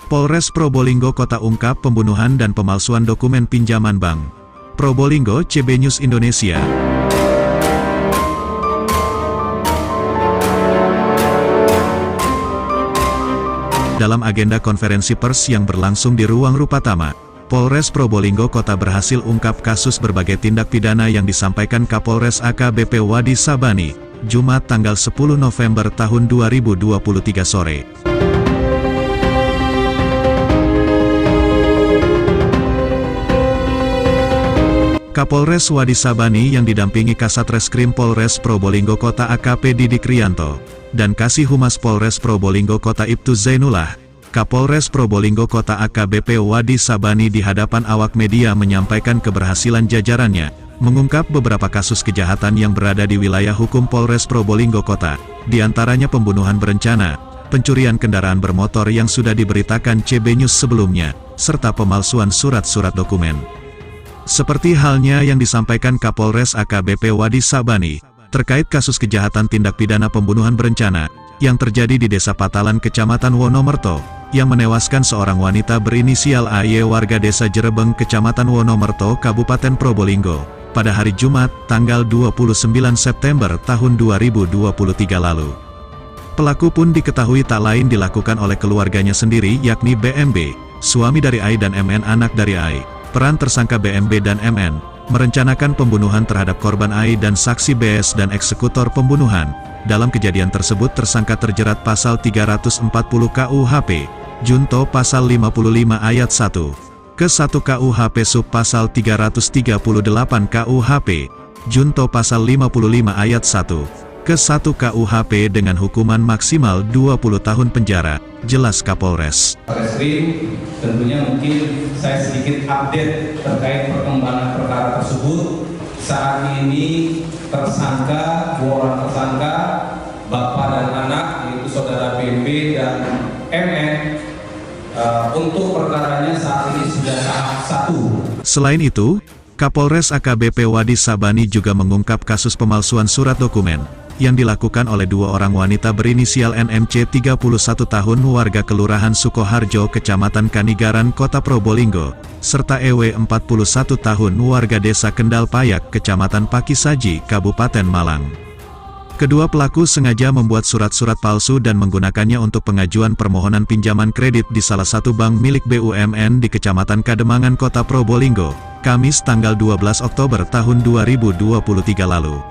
Polres Probolinggo Kota ungkap pembunuhan dan pemalsuan dokumen pinjaman bank. Probolinggo, CB News Indonesia. Dalam agenda konferensi pers yang berlangsung di Ruang Rupatama, Polres Probolinggo Kota berhasil ungkap kasus berbagai tindak pidana yang disampaikan Kapolres AKBP Wadi Sabani, Jumat tanggal 10 November tahun 2023 sore. Kapolres Wadi Sabani yang didampingi Kasat Reskrim Polres Probolinggo Kota AKP Didik Rianto, dan Kasih Humas Polres Probolinggo Kota Ibtu Zainullah, Kapolres Probolinggo Kota AKBP Wadi Sabani di hadapan awak media menyampaikan keberhasilan jajarannya, mengungkap beberapa kasus kejahatan yang berada di wilayah hukum Polres Probolinggo Kota, diantaranya pembunuhan berencana, pencurian kendaraan bermotor yang sudah diberitakan CB News sebelumnya, serta pemalsuan surat-surat dokumen. Seperti halnya yang disampaikan Kapolres AKBP Wadi Sabani, terkait kasus kejahatan tindak pidana pembunuhan berencana, yang terjadi di Desa Patalan Kecamatan Wonomerto, yang menewaskan seorang wanita berinisial AY warga Desa Jerebeng Kecamatan Wonomerto Kabupaten Probolinggo, pada hari Jumat, tanggal 29 September tahun 2023 lalu. Pelaku pun diketahui tak lain dilakukan oleh keluarganya sendiri yakni BMB, suami dari AI dan MN anak dari AI. Peran tersangka BMB dan MN, merencanakan pembunuhan terhadap korban AI dan saksi BS dan eksekutor pembunuhan. Dalam kejadian tersebut tersangka terjerat pasal 340 KUHP, Junto pasal 55 ayat 1, ke-1 KUHP sub pasal 338 KUHP, Junto pasal 55 ayat 1, ke-1 KUHP dengan hukuman maksimal 20 tahun penjara, jelas Kapolres. Reskrim, tentunya mungkin saya sedikit update terkait perkembangan perkara tersebut. Saat ini dua orang tersangka, bapak dan anak, yaitu saudara BMB dan MN, untuk perkaranya saat ini sudah tahap 1. Selain itu, Kapolres AKBP Wadi Sabani juga mengungkap kasus pemalsuan surat dokumen yang dilakukan oleh dua orang wanita berinisial NMC 31 tahun warga Kelurahan Sukoharjo Kecamatan Kanigaran Kota Probolinggo, serta EW 41 tahun warga Desa Kendal Payak Kecamatan Pakisaji Kabupaten Malang. Kedua pelaku sengaja membuat surat-surat palsu dan menggunakannya untuk pengajuan permohonan pinjaman kredit di salah satu bank milik BUMN di Kecamatan Kademangan Kota Probolinggo, Kamis tanggal 12 Oktober tahun 2023 lalu.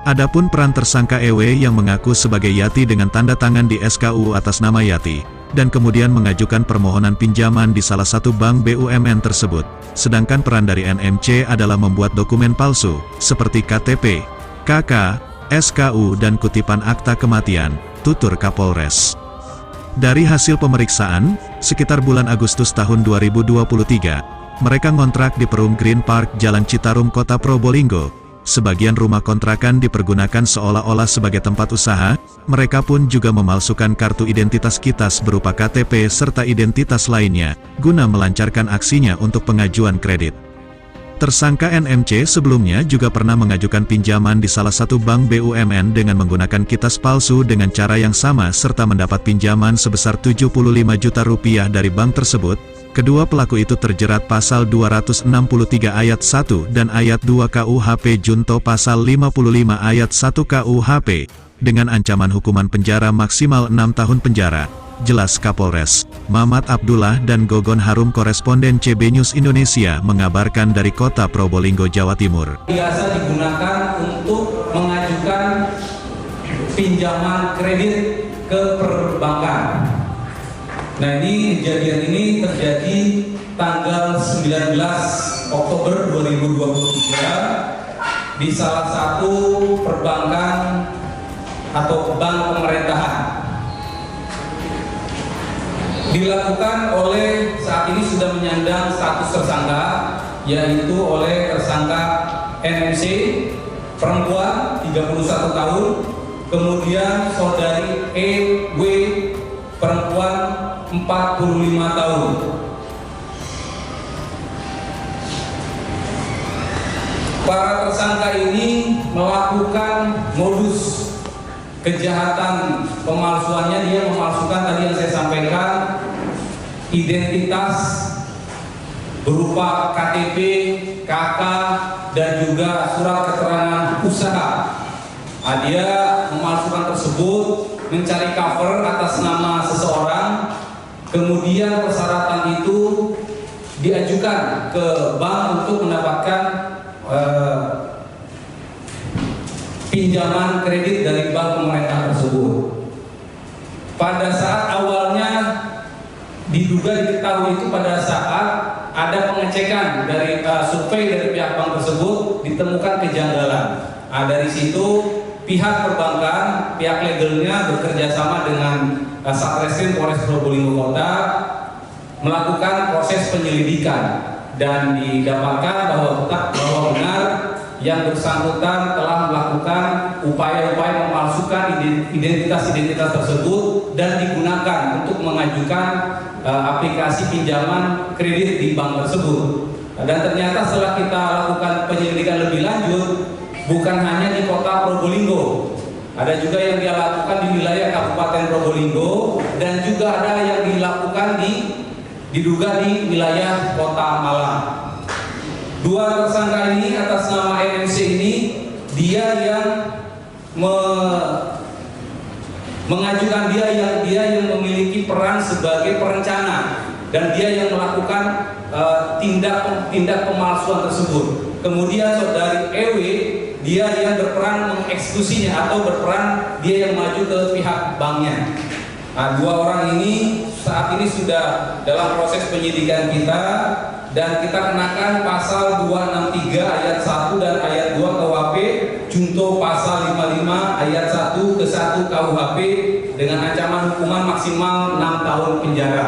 Adapun peran tersangka EW yang mengaku sebagai Yati dengan tanda tangan di SKU atas nama Yati, dan kemudian mengajukan permohonan pinjaman di salah satu bank BUMN tersebut, sedangkan peran dari NMC adalah membuat dokumen palsu, seperti KTP, KK, SKU dan kutipan akta kematian, tutur Kapolres. Dari hasil pemeriksaan, sekitar bulan Agustus tahun 2023, mereka ngontrak di Perum Green Park Jalan Citarum Kota Probolinggo. Sebagian rumah kontrakan dipergunakan seolah-olah sebagai tempat usaha, mereka pun juga memalsukan kartu identitas KITAS berupa KTP serta identitas lainnya, guna melancarkan aksinya untuk pengajuan kredit. Tersangka NMC sebelumnya juga pernah mengajukan pinjaman di salah satu bank BUMN dengan menggunakan KITAS palsu dengan cara yang sama serta mendapat pinjaman sebesar 75 juta rupiah dari bank tersebut. Kedua pelaku itu terjerat pasal 263 ayat 1 dan ayat 2 KUHP Junto pasal 55 ayat 1 KUHP, dengan ancaman hukuman penjara maksimal 6 tahun penjara, jelas Kapolres. Mamat Abdullah dan Gogon Harum koresponden CB News Indonesia mengabarkan dari Kota Probolinggo, Jawa Timur. Biasa digunakan untuk mengajukan pinjaman kredit ke perbankan. Nah, ini kejadian ini terjadi tanggal 19 Oktober 2023 di salah satu perbankan atau bank pemerintahan. Dilakukan oleh, saat ini sudah menyandang status tersangka, yaitu oleh tersangka NMC, perempuan 31 tahun, kemudian saudari EW, perempuan 45 tahun. Para tersangka ini melakukan modus kejahatan pemalsuannya. Dia memalsukan, tadi yang saya sampaikan, identitas berupa KTP, KK, dan juga surat keterangan usaha. Dia memalsukan tersebut, mencari cover atas nama seseorang, kemudian persyaratan itu diajukan ke bank untuk mendapatkan pinjaman kredit dari bank pemerintah tersebut. Pada saat awalnya diduga diketahui itu pada saat ada pengecekan dari survei dari pihak bank tersebut ditemukan kejanggalan. Dari situ pihak perbankan, pihak legalnya bekerja sama dengan Satreskrim Polres Probolinggo Kota melakukan proses penyelidikan dan didapatkan bahwa benar yang bersangkutan telah melakukan upaya-upaya memalsukan identitas-identitas tersebut dan digunakan untuk mengajukan aplikasi pinjaman kredit di bank tersebut. Dan ternyata setelah kita lakukan penyelidikan lebih lanjut, bukan hanya di kota Probolinggo, ada juga yang dia lakukan di wilayah Kabupaten Probolinggo, dan juga ada yang dilakukan diduga di wilayah Kota Malang. Dua tersangka ini atas nama MMC ini, dia yang mengajukan dia yang memiliki peran sebagai perencana, dan dia yang melakukan tindak pemalsuan tersebut. Kemudian saudari EW, dia yang berperan mengeksekusinya atau berperan dia yang maju ke pihak banknya. Nah, dua orang ini saat ini sudah dalam proses penyidikan kita, dan kita kenakan pasal 263 ayat 1 dan ayat 2 KUHP, junto pasal 55 ayat 1 ke 1 KUHP dengan ancaman hukuman maksimal 6 tahun penjara.